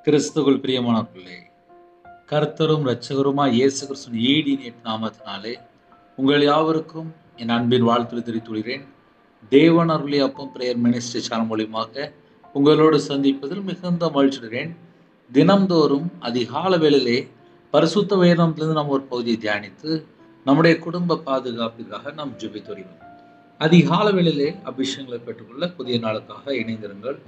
கிறிஸ்துவுக்குள் பிரியமானவர்களே, கர்த்தரும் இரட்சகருமாய் இயேசு கிறிஸ்துவின் ஈடின் நாமத்தினாலே உங்கள் யாவருக்கும் என் அன்பின் வாழ்த்துக்களை தெரிவித்துள்ளேன். தேவன் அருளிய அப்பம் பிரேயர் மினிஸ்ட்ரி சேனல் மூலியமாக உங்களோடு சந்திப்பதில் மிகுந்த மகிழ்ச்சியுறேன். தினம்தோறும் அதிகால வேளையிலே பரிசுத்த வேதத்திலிருந்து நாம் ஒரு பகுதியை தியானித்து நம்முடைய குடும்ப பாதுகாப்பிற்காக நாம் ஜெபித்து வருகிறோம். அதிகால வேளையிலே அபிஷேகங்களை பெற்றுக்கொள்ள புதிய நாளுக்காக இணைந்திருங்கள்.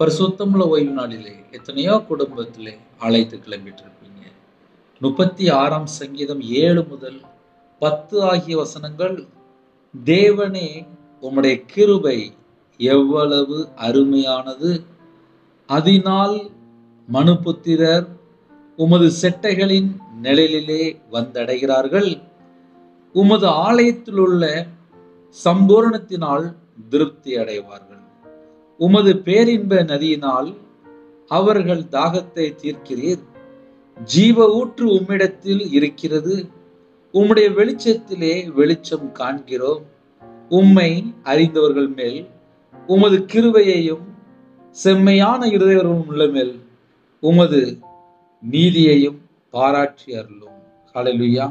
பரிசுத்தமுள்ள ஓய்வு நாளிலே எத்தனையோ குடும்பத்திலே அழைத்து கிளம்பிட்டு இருப்பீங்க. 36ஆம் சங்கீதம் 7 முதல் 10 ஆகிய வசனங்கள், தேவனே உம்முடைய கிருபை எவ்வளவு அருமையானது, அதனால் மனுபுத்திரர் உமது செட்டைகளின் நிழலிலே வந்தடைகிறார்கள். உமது ஆலயத்தில் உள்ள சம்பூரணத்தினால் திருப்தி அடைவார்கள். உமது பேரின்ப நதியினால் அவர்கள் தாகத்தை தீர்க்கிறீர். ஜீவ ஊற்று உம்மிடத்தில் இருக்கிறது. உம்முடைய வெளிச்சத்திலே வெளிச்சம் காண்கிறோம். உம்மை அறிந்தவர்கள் மேல் உமது கிருபையையும் செம்மையான இருதயர்களும் உள்ள மேல் உமது நீதியையும் பாராட்டி அருளும். ஹல்லேலூயா.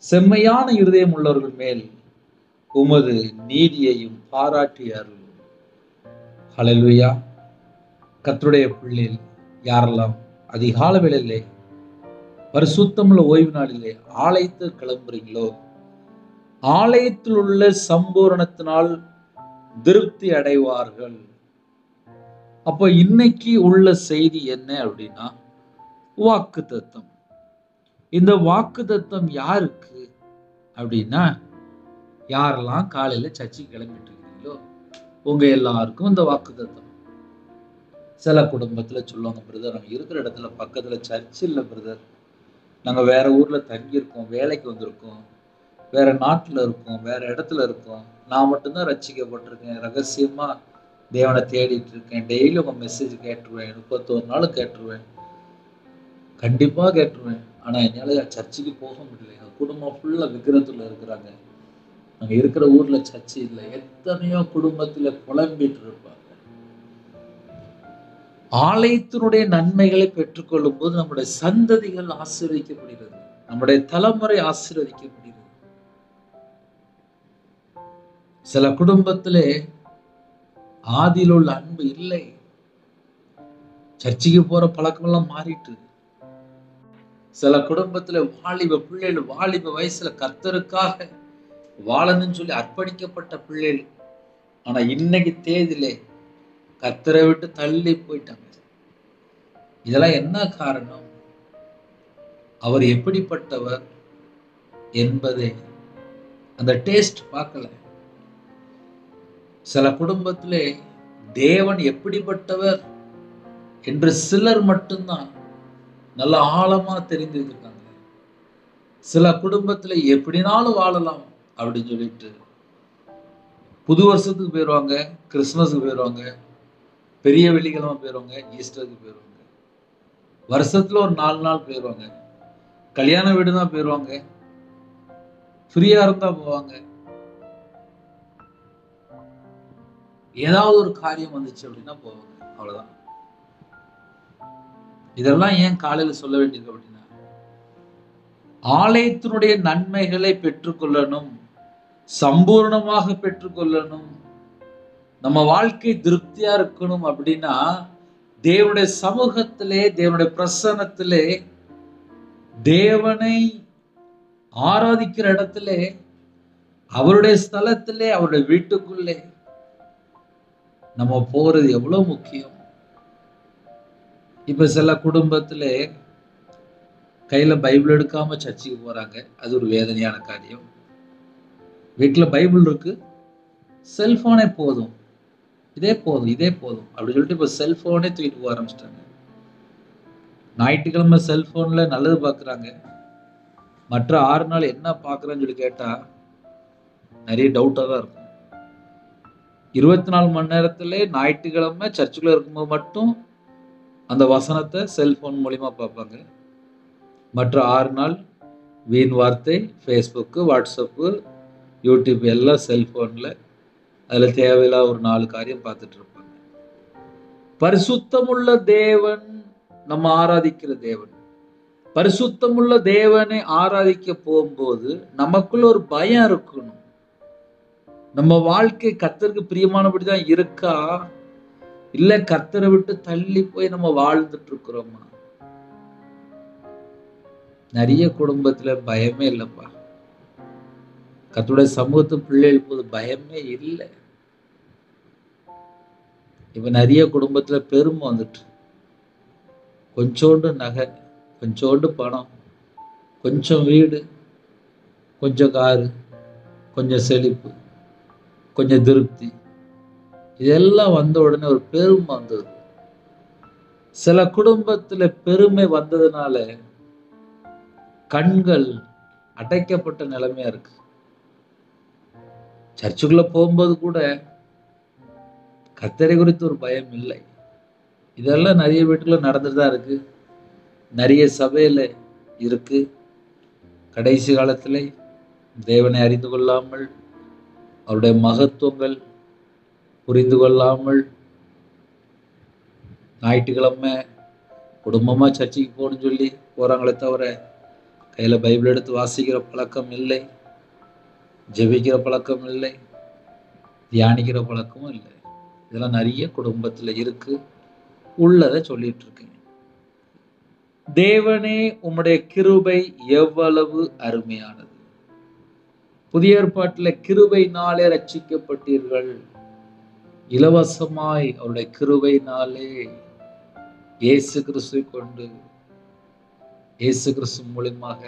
செம்மையான இருதயம் உள்ளவர்கள் மேல் உமது நீதியையும் பாராட்டி அருளும். ஹல்லேலூயா. கர்த்தருடைய பிள்ளைகள் யாரெல்லாம் அதிகால வேளையிலே பரிசுத்தமுள்ள ஓய்வு நாளிலே ஆலயத்தில் கிளம்புறீங்களோ, ஆலயத்தில் உள்ள சம்பூரணத்தினால் திருப்தி அடைவார்கள். அப்ப இன்னைக்கு உள்ள செய்தி என்ன அப்படின்னா, வாக்குத்தத்தம். இந்த வாக்குத்தத்தம் யாருக்கு அப்படின்னா, யாரெல்லாம் காலையில சர்ச்சுக்கு கிளம்பிட்டு இருக்கீங்களோ உங்க எல்லாருக்கும் இந்த வாக்குத்தத்தம். சில குடும்பத்துல சொல்லுவாங்க, பிரதர் நாங்க இருக்கிற இடத்துல பக்கத்துல சர்ச் இல்லை பிரதர், நாங்க வேற ஊர்ல தங்கியிருக்கோம், வேலைக்கு வந்திருக்கோம், வேற நாட்டுல இருக்கோம், வேற இடத்துல இருக்கோம், நான் மட்டும்தான் ரட்சிக்கப்பட்டிருக்கேன், ரகசியமா தேவனை தேடிட்டு இருக்கேன், டெய்லி உங்க மெசேஜ் கேட்டுருவேன், 31 நாள் கேட்டுருவேன், கண்டிப்பா கேட்டுருவேன், ஆனா என்னால சர்ச்சுக்கு போக முடியல, எங்க குடும்பம் ஃபுல்லா விக்கிரத்துல இருக்கிறாங்க, நாங்க இருக்கிற ஊர்ல சர்ச்சு இல்லை. எத்தனையோ குடும்பத்துல புலம்பிட்டு இருப்பாங்க. ஆலயத்தினுடைய நன்மைகளை பெற்றுக்கொள்ளும் போது நம்முடைய சந்ததிகள் ஆசீர்வதிக்கப்படுகிறது, நம்முடைய தலைமுறை ஆசீர்வதிக்கப்படுகிறது. சில குடும்பத்திலே ஆதியில் உள்ள அன்பு இல்லை, சர்ச்சுக்கு போற பழக்கம் எல்லாம் மாறிட்டு. சில குடும்பத்துல வாலிப பிள்ளைகள் வாலிப வயசுல கர்த்தருக்காக வாழணும்னு சொல்லி அர்ப்பணிக்கப்பட்ட பிள்ளைகள், ஆனா இன்னைக்கு தேதியிலே கர்த்தரை விட்டு தள்ளி போயிட்டாங்க. இதெல்லாம் என்ன காரணம்? அவர் எப்படிப்பட்டவர் என்பதை அந்த டேஸ்ட் பார்க்கல. சில குடும்பத்திலே தேவன் எப்படிப்பட்டவர் என்று சிலர் மட்டும்தான் நல்ல ஆழமா தெரிந்து இருக்காங்க. சில குடும்பத்துல எப்படினாலும் வாழலாம் அப்படின்னு சொல்லிட்டு புது வருஷத்துக்கு போயிடுவாங்க, கிறிஸ்துமஸுக்கு போயிடுவாங்க, பெரிய வெள்ளிக்கிழமை போயிடுவாங்க, ஈஸ்டருக்கு போயிடுவாங்க, வருஷத்துல ஒரு 4 நாள் போயிடுவாங்க, கல்யாண வீடு தான் போயிடுவாங்க, ஃப்ரீயா இருந்தா போவாங்க, ஏதாவது ஒரு காரியம் வந்துச்சு அப்படின்னா போவாங்க, அவ்வளவுதான். இதெல்லாம் ஏன் காலையில சொல்ல வேண்டியது அப்படின்னா, ஆலயத்தினுடைய நன்மைகளை பெற்றுக்கொள்ளணும், சம்பூர்ணமாக பெற்றுக்கொள்ளணும், நம்ம வாழ்க்கை திருப்தியா இருக்கணும் அப்படின்னா தேவனுடைய சமூகத்திலே, தேவனுடைய பிரசன்னத்திலே, தேவனை ஆராதிக்கிற இடத்திலே, அவருடைய ஸ்தலத்திலே, அவருடைய வீட்டுக்குள்ளே நம்ம போறது எவ்வளவு முக்கியம். இப்ப சில குடும்பத்திலே கையில பைபிள் எடுக்காம சர்ச்சுக்கு போறாங்க, அது ஒரு வேதனையான காரியம். வீட்டுல பைபிள் இருக்கு, செல்போனே போதும், இதே போதும் இதே போதும் அப்படின்னு சொல்லிட்டு இப்ப செல்போனே தூக்கிட்டு போக ஆரம்பிச்சிட்டாங்க. ஞாயிற்றுக்கிழமை செல்போன்ல நல்லது பாக்குறாங்க, மற்ற 6 நாள் என்ன பாக்குறான்னு சொல்லி கேட்டா நிறைய டவுட்டா தான் இருக்கும். 24 மணி நேரத்திலே ஞாயிற்றுக்கிழமை சர்ச்சுக்குள்ள இருக்கும்போது மட்டும் அந்த வசனத்தை செல்போன் மூலியமா பார்ப்பாங்க. மற்ற 6 நாள் வீண் வார்த்தை, ஃபேஸ்புக்கு, வாட்ஸ்அப்பு, யூடியூப் எல்லாம் செல்போன்ல, அதுல தேவையில்லாத ஒரு 4 காரியம் பார்த்துட்டு இருப்பாங்க. பரிசுத்தமுள்ள தேவன் நம்ம ஆராதிக்கிற தேவன். பரிசுத்தமுள்ள தேவனை ஆராதிக்க போகும்போது நமக்குள்ள ஒரு பயம் இருக்கணும். நம்ம வாழ்க்கை கர்த்தருக்கு பிரியமானபடிதான் இருக்கா, இல்ல கர்த்தரை விட்டு தள்ளி போய் நம்ம வாழ்ந்துட்டு இருக்கிறோமா? நிறைய குடும்பத்துல பயமே இல்லப்பா. கர்த்தருடைய சமூகத்து பிள்ளைகள் போது பயமே இல்லை. இப்ப நிறைய குடும்பத்துல பெருமை வந்துட்டு, கொஞ்சோண்டு நகை, கொஞ்சோண்டு பணம், கொஞ்சம் வீடு, கொஞ்சம் காரு, கொஞ்சம் செழிப்பு, கொஞ்சம் திருப்தி, இதெல்லாம் வந்த உடனே ஒரு பெருமை வந்தது. சில குடும்பத்துல பெருமை வந்ததுனால கண்கள் அடைக்கப்பட்ட நிலைமையா இருக்கு. சர்ச்சுக்குள்ள போகும்போது கூட கர்த்தரை குறித்து ஒரு பயம் இல்லை. இதெல்லாம் நிறைய வீட்டுல நடந்துட்டு தான் இருக்கு, நிறைய சபையில இருக்கு. கடைசி காலத்துல தேவனை அறிந்து கொள்ளாமல், அவருடைய மகத்துவங்கள் புரிந்து கொள்ளாமல், ஞாயிற்றுக்கிழமை குடும்பமா சர்ச்சுக்கு போகணும்னு சொல்லி போறாங்களே தவிர கையில பைபிள் எடுத்து வாசிக்கிற பழக்கம் இல்லை, ஜெபிக்கிற பழக்கம் இல்லை, தியானிக்கிற பழக்கமும் இல்லை. இதெல்லாம் நிறைய குடும்பத்துல இருக்கு. உள்ளதை சொல்லிட்டு இருக்கேன். தேவனே உம்முடைய கிருபை எவ்வளவு அருமையானது. புதிய ஏற்பாட்டில் கிருபையினாலே ரட்சிக்கப்பட்டீர்கள். இலவசமாய் அவருடைய கிருபையினாலே இயேசு கிறிஸ்துவை கொண்டு, இயேசு கிறிஸ்து மூலமாக,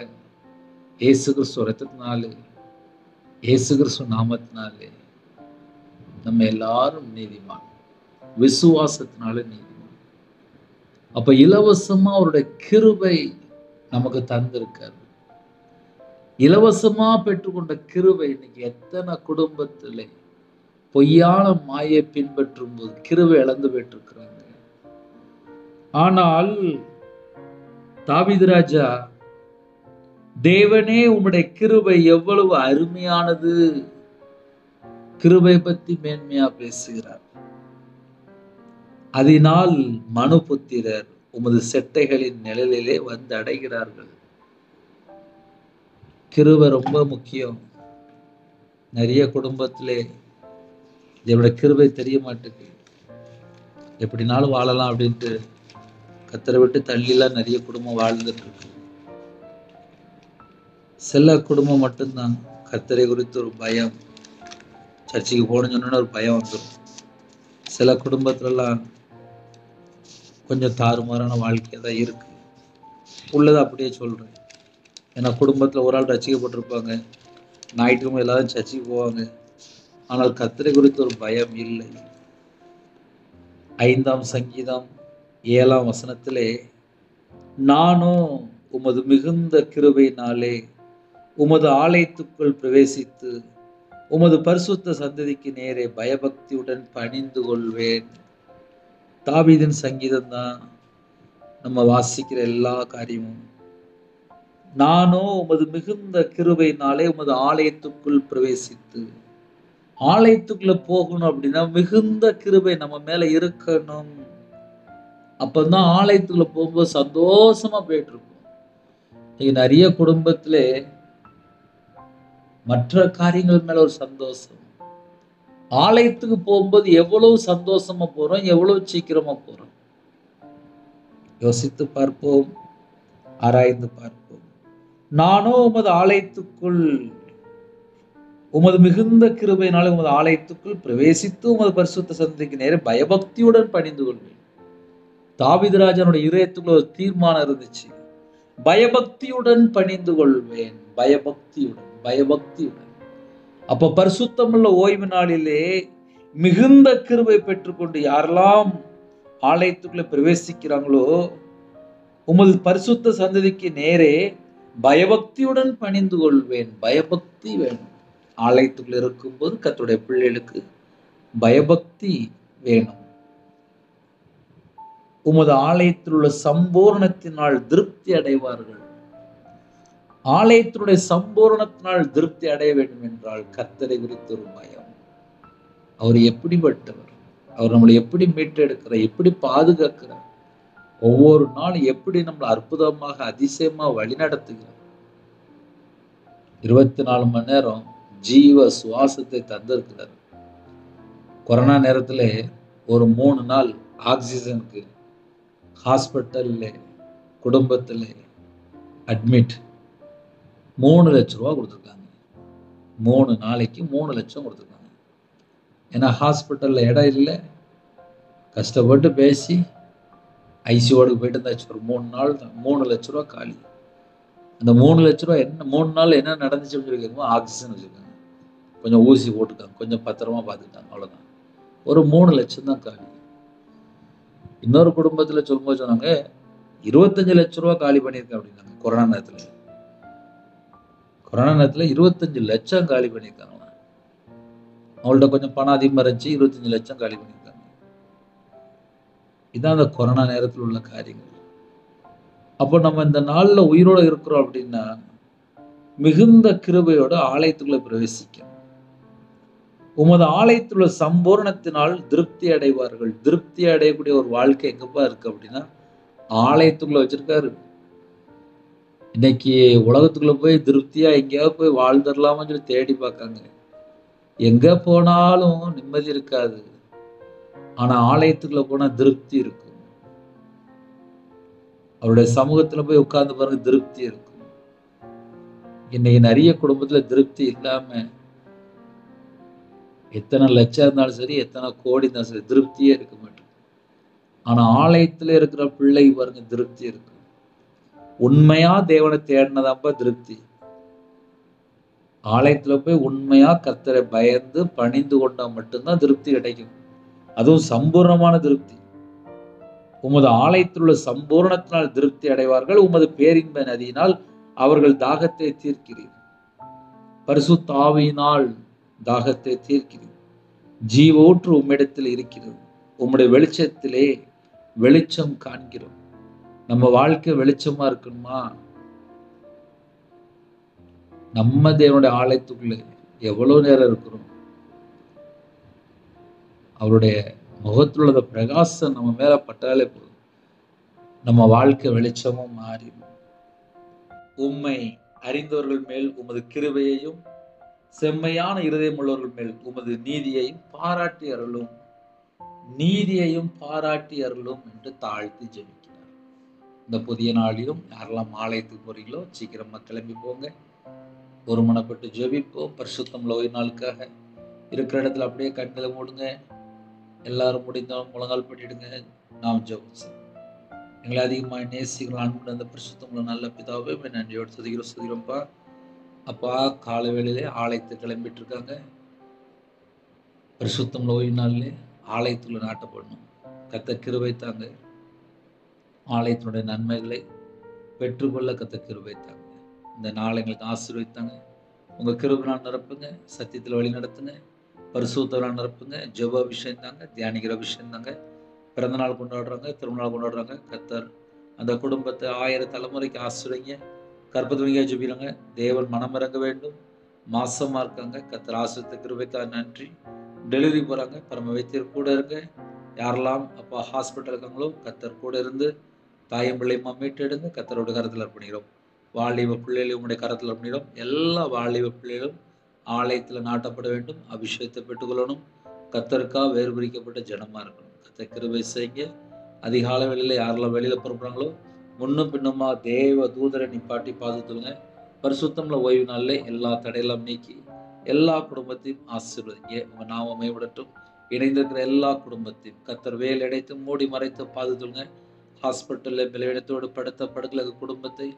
இயேசு கிறிஸ்து ரத்தத்தினாலே, இயேசு கிறிஸ்து நாமத்தினாலே நம்ம எல்லாரும் நீதிமான், விசுவாசத்தினால நீதிமான். அப்ப இலவசமா அவருடைய கிருபை நமக்கு தந்திருக்காரு. இலவசமா பெற்றுக்கொண்ட கிருபை இன்னைக்கு எத்தனை குடும்பத்திலே பொய்யான மாயை பின்பற்றும் போது கிருபை இழந்து பெற்றிருக்கிறாங்க. ஆனால் தாவீது ராஜா, தேவனே உம்முடைய கிருபை எவ்வளவு அருமையானது, கிருபை பத்தி மேன்மையா பேசுகிறார். அதனால் மனுபுத்திரர் உமது செட்டைகளின் நிழலிலே வந்து அடைகிறார்கள். கிருபை ரொம்ப முக்கியம். நிறைய குடும்பத்திலே இதோட கிருபை தெரிய மாட்டேங்குது. எப்படினாலும் வாழலாம் அப்படின்ட்டு கர்த்தரை விட்டு தள்ளிலாம் நிறைய குடும்பம் வாழ்ந்துட்டு இருக்கு. சில குடும்பம் மட்டும்தான் கர்த்தரை குறித்து ஒரு பயம், சர்ச்சுக்கு போகணும்னு சொன்னா ஒரு பயம் வந்துடும். சில குடும்பத்துலலாம் கொஞ்சம் தாறுமாறான வாழ்க்கை தான் இருக்கு. உள்ளதை அப்படியே சொல்றேன். ஏன்னா குடும்பத்துல ஒரு ஆள் ரசிக்கப்பட்டிருப்பாங்க, ஞாயிற்றுக்கிழமை எல்லாரும் சர்ச்சுக்கு போவாங்க, ஆனால் கர்த்தரை குறித்து ஒரு பயம் இல்லை. 5ஆம் சங்கீதம் 7ஆம் வசனத்திலே, நானும் உமது மிகுந்த கிருபையினாலே உமது ஆலயத்துக்குள் பிரவேசித்து உமது பரிசுத்த சந்ததிக்கு நேரே பயபக்தியுடன் பணிந்து கொள்வேன். தாவீதின் சங்கீதம் தான் நம்ம வாசிக்கிற எல்லா காரியமும். நானோ உமது மிகுந்த கிருபையினாலே உமது ஆலயத்துக்குள் பிரவேசித்து, ஆலயத்துக்குள்ள போகணும் அப்படின்னா மிகுந்த கிருபை நம்ம மேல இருக்கணும். அப்பதான் ஆலயத்துக்குள்ள போகும்போது சந்தோஷமா போயிட்டு இருப்போம். இன்னைக்கு நிறைய குடும்பத்துல மற்ற காரியங்கள் மேல ஒரு சந்தோஷம், ஆலயத்துக்கு போகும்போது எவ்வளவு சந்தோஷமா போறோம், எவ்வளவு சீக்கிரமா போறோம். யோசித்து பார்ப்போம், ஆராய்ந்து பார்ப்போம். நானோ உமது ஆலயத்துக்குள், உமது மிகுந்த கிருபையினாலே உமது ஆலயத்துக்குள் பிரவேசித்து உமது பரிசுத்த சந்ததிக்கு நேரே பயபக்தியுடன் பணிந்து கொள்வேன். தாவீது ராஜனுடைய இதயத்துக்குள்ள ஒரு தீர்மானம் இருந்துச்சு, பயபக்தியுடன் பணிந்து கொள்வேன். பயபக்தியுடன், பயபக்தியுடன். அப்ப பரிசுத்தமுள்ள ஓய்வு நாளிலே மிகுந்த கிருபை பெற்றுக்கொண்டு யாரெல்லாம் ஆலயத்துக்குள்ள பிரவேசிக்கிறாங்களோ உமது பரிசுத்த சந்ததிக்கு நேரே பயபக்தியுடன் பணிந்து கொள்வேன். பயபக்தி வேணும். ஆலயத்துக்குள்ள இருக்கும்போது கர்த்தருடைய பிள்ளைகளுக்கு பயபக்தி வேணும். உமது ஆலயத்தில் உள்ள சம்பூர்ணத்தினால் திருப்தி அடைவார்கள். ஆலயத்தினுடைய சம்பூர்ணத்தினால் திருப்தி அடைய வேண்டும் என்றால் கர்த்தரை குறித்து ஒரு பயம். அவர் எப்படிப்பட்டவர், அவர் நம்மளை எப்படி மீட்டெடுக்கிறார், எப்படி பாதுகாக்கிறார், ஒவ்வொரு நாளும் எப்படி நம்மளை அற்புதமாக அதிசயமா வழி நடத்துகிறார். 24 மணி நேரம் ஜீவ சுவாசத்தை தந்திருக்கிறார். கொரோனா நேரத்துல ஒரு 3 நாள் ஆக்சிஜனுக்கு ஹாஸ்பிட்டல்ல குடும்பத்துல அட்மிட் 3 லட்சம் ரூபா கொடுத்துருக்காங்க. 3 நாளைக்கு 3 லட்சம் கொடுத்துருக்காங்க. ஏன்னா ஹாஸ்பிட்டல்ல இடம் இல்லை. கஷ்டப்பட்டு பேசி ஐசியோடு போயிட்டு இருந்தாச்சு. ஒரு 3 நாள் தான் 3 லட்ச ரூபா காலி. அந்த 3 லட்ச ரூபா என்ன 3 நாள் என்ன நடந்துச்சுன்னு சொல்லி கேட்கும்போது ஆக்சிஜன் வச்சுருக்காங்க, கொஞ்சம் ஊசி போட்டுருக்காங்க, கொஞ்சம் பத்திரமா பார்த்துக்கிட்டாங்க, அவ்வளோதான். ஒரு 3 லட்சம் தான் காலி. இன்னொரு குடும்பத்தில் சொல்லும்போது சொன்னாங்க 25 லட்ச ரூபா காலி பண்ணியிருக்கேன் அப்படின்னாங்க. கொரோனா நேரத்தில் 25 லட்சம் காலி பண்ணியிருக்காங்க. அவங்கள்ட்ட கொஞ்சம் பணம் அதிகமாக இருந்துச்சு, 25 லட்சம் காலி பண்ணியிருக்காங்க. இதான் அந்த கொரோனா நேரத்தில் உள்ள காரியங்கள். அப்போ நம்ம இந்த நாளில் உயிரோடு இருக்கிறோம் அப்படின்னா மிகுந்த கிருபையோட ஆலயத்துக்குள்ள பிரவேசிக்கணும். உமது ஆலயத்துள்ள சம்பூர்ணத்தினால் திருப்தி அடைவார்கள். திருப்தி அடையக்கூடிய ஒரு வாழ்க்கை எங்கப்பா இருக்கு அப்படின்னா ஆலயத்துக்குள்ள வச்சிருக்காரு. இன்னைக்கு உலகத்துக்குள்ள போய் திருப்தியா எங்கேயாவது போய் வாழ்ந்துடலாமான்னு சொல்லி தேடி பார்க்காங்க. எங்க போனாலும் நிம்மதி இருக்காது. ஆனா ஆலயத்துக்குள்ள போனா திருப்தி இருக்கும். அவருடைய சமூகத்துல போய் உட்கார்ந்து பாருங்க, திருப்தி இருக்கும். இன்னைக்கு நிறைய குடும்பத்துல திருப்தி இல்லாம எத்தனை லட்சம் இருந்தாலும் சரி, எத்தனை கோடி இருந்தாலும் சரி, திருப்தியே இருக்க மாட்டேங்குது. ஆனா ஆலயத்துல இருக்கிற பிள்ளை பாருங்க திருப்தி இருக்கு. உண்மையா தேவனை தேடினதாப்பா திருப்தி. ஆலயத்துல போய் உண்மையா கர்த்தரை பயந்து பணிந்து கொண்டா மட்டும்தான் திருப்தி கிடைக்கும். அதுவும் சம்பூர்ணமான திருப்தி. உமது ஆலயத்தில் உள்ள சம்பூர்ணத்தினால் திருப்தி அடைவார்கள். உமது பேரின்ப நதியினால் அவர்கள் தாகத்தை தீர்க்கிறீர். பரிசுத்த ஆவியினால் தாகத்தை தீர்க்கிறீர். ஜீவ ஊற்று உம்மிடத்தில் இருக்கிறது. உம்முடைய வெளிச்சத்திலே வெளிச்சம் காண்கிறோம். நம்ம வாழ்க்கை வெளிச்சமா இருக்கணுமா? நம்ம தேவனுடைய ஆலயத்துக்குள்ள எவ்வளவு நேரம் இருக்கிறோம்? அவருடைய முகத்தில் உள்ள பிரகாசம் நம்ம மேல பட்டாலே போதும், நம்ம வாழ்க்கை வெளிச்சமும் மாறி. உம்மை அறிந்தவர்கள் மேல் உமது கிருபையையும் செம்மையான இருதயம் உள்ளவர்கள் மேல் உமது நீதியையும் பாராட்டி அருளும். நீதியையும் பாராட்டி அருளும் என்று தாழ்த்தி ஜெபிக்கிறார். இந்த புதிய நாளிலும் யாரெல்லாம் ஆலயத்துக்கு போறீங்களோ சீக்கிரமா கிளம்பி போங்க. ஒருமனப்பட்டு ஜெபிப்போம். பரிசுத்தம் ஓய்வு நாளுக்காக இருக்கிற இடத்துல அப்படியே கண்களை மூடுங்க. எல்லாரும் முடிந்தோம் முழங்கால் பண்ணிடுங்க. நாம் ஜெபிச்சோம். எங்களை அதிகமாக நேசிகள் அன்பு அந்த பரிசுத்தம் நல்ல பிதாவே நன்றியோடு சுதிக்கிறோம்ப்பா. அப்பா கால வேளையிலே ஆலயத்தை கிளம்பிட்டு இருக்காங்க. பரிசுத்தம் ஓய்வு நாளிலே ஆலயத்துக்குள்ள நாட்டப்படணும். கத்த கிருபை தாங்க. ஆலயத்தினுடைய நன்மைகளை பெற்றுக்கொள்ள கத்த கிருபை தாங்க. இந்த நாளை எங்களுக்கு ஆசீர்வதித்தாங்க. உங்க கிருபையால் நிரப்புங்க. சத்தியத்தில் வழி நடத்துங்க. பரிசுத்தவரால் நிரப்புங்க. ஜெப அபிஷேகம் தாங்க. தியானிக்கிற அபிஷேகம் தாங்க. பிறந்த நாள் கொண்டாடுறாங்க, திருநாள் கொண்டாடுறாங்க. கத்தர் அந்த குடும்பத்தை 1000 தலைமுறைக்கு ஆசிரியங்க. கற்பத்துவங்க ஜெபிக்கிறாங்க. தேவன் மனம் இறங்க வேண்டும். மாசமா இருக்காங்க. கத்தர் ஆசிரியத்தை கிருபைக்காக நன்றி. டெலிவரி போறாங்க. பரம வைத்தியர் கூட இருங்க. யாரெல்லாம் அப்பா ஹாஸ்பிட்டல் இருக்காங்களோ கத்தர் கூட இருந்து தாயும் பிள்ளையுமா மீட்டெடுங்க. கத்தரோட கரத்தில் அர்ப்பணிக்கிறோம். வாலிப பிள்ளைகளை உங்களுடைய கரத்தில் அர்ப்பணிக்கிறோம். எல்லா வாலிப பிள்ளைகளும் ஆலயத்தில் நாட்டப்பட வேண்டும். அபிஷேகத்தை பெற்றுக்கொள்ளணும். கத்தருக்கா வேறு பிரிக்கப்பட்ட ஜனமா இருக்கணும். கத்த கிருபை செய்யுங்க. அதிகால வேளையில யாரெல்லாம் வெளியில புறப்படுறாங்களோ முன்னும் பின்னுமா தேவ தூதரை நிப்பாட்டி பாதுகாத்துங்க. பரிசுத்தம்ல ஓய்வு நாளில் எல்லா தடையெல்லாம் நீக்கி எல்லா குடும்பத்தையும் ஆசீர்வதிங்க. உங்க நாமமே விடட்டும். இணைந்திருக்கிற எல்லா குடும்பத்தையும் கத்தர் வேல் அடைத்து மூடி மறைத்து பாதுகாத்துங்க. ஹாஸ்பிட்டல்ல பலவீனத்தோடு படுக்கல குடும்பத்தை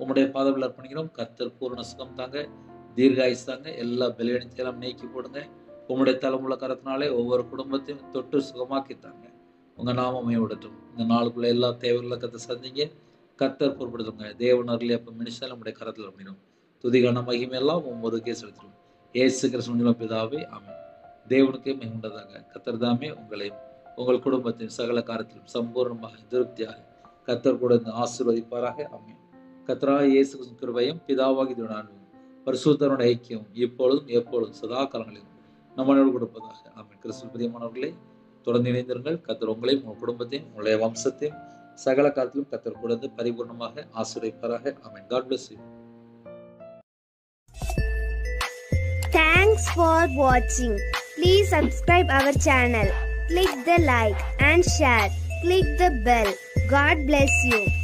உங்களுடைய பாதவில் அர்ப்பணிக்கிறோம். கத்தர் பூர்ண சுகம் தாங்க, தீர்காயுசு தாங்க. எல்லா பலவீனத்தையெல்லாம் நீக்கி போடுங்க. உங்களுடைய தலைமுள்ள கரத்தினாலே ஒவ்வொரு குடும்பத்தையும் தொட்டு சுகமாக்கித்தாங்க. உங்க நாமமே விடட்டும். இந்த நாளுக்குள்ள எல்லா தேவைகளை கத்த சந்திங்க. கத்தர் பொறுப்படுத்துங்க. தேவனர்களை அப்ப மினிஷா நம்முடைய கரத்தில் அர்ப்பணிக்கிறோம். துதிகான மகிமையெல்லாம் ஒவ்வொருக்கே செலுத்திடும். ஏசு கிறிஸ்துவின் பிதாவே ஆமென். தேவனுக்கே மகிமையுண்டதாக. கத்தர் தாமே உங்களையும் உங்கள் குடும்பத்தின் சகல காரியத்திலும் சம்பூர்ணமாக திருப்தியாக கத்தர் கூட ஆசீர்வதிப்பாராக. ஆமென். கர்த்தராகிய இயேசு கிறிஸ்துவின் கிருபையும் பிதாவாகிய தேவனுடைய அன்பும் பரிசுத்தருடைய ஐக்கியம் இப்பொழுதும் எப்பொழுதும் சதா காலங்களிலும் நம்மளோடு கொடுப்பதாக. ஆமென். கிறிஸ்துவின் பிரியமானவர்களே, தொடர்ந்து இணைந்திருங்கள். கர்த்தர் உங்களையும் உங்கள் குடும்பத்தையும் உங்களுடைய வம்சத்தையும் சகல காலத்திலும் கர்த்தர் கூடந்து பரிபூர்ணமாக ஆசீர்வதிப்பாராக. ஆமென். God bless you. Thanks for watching. Please subscribe our channel. Click the like and share. Click the bell. God bless you.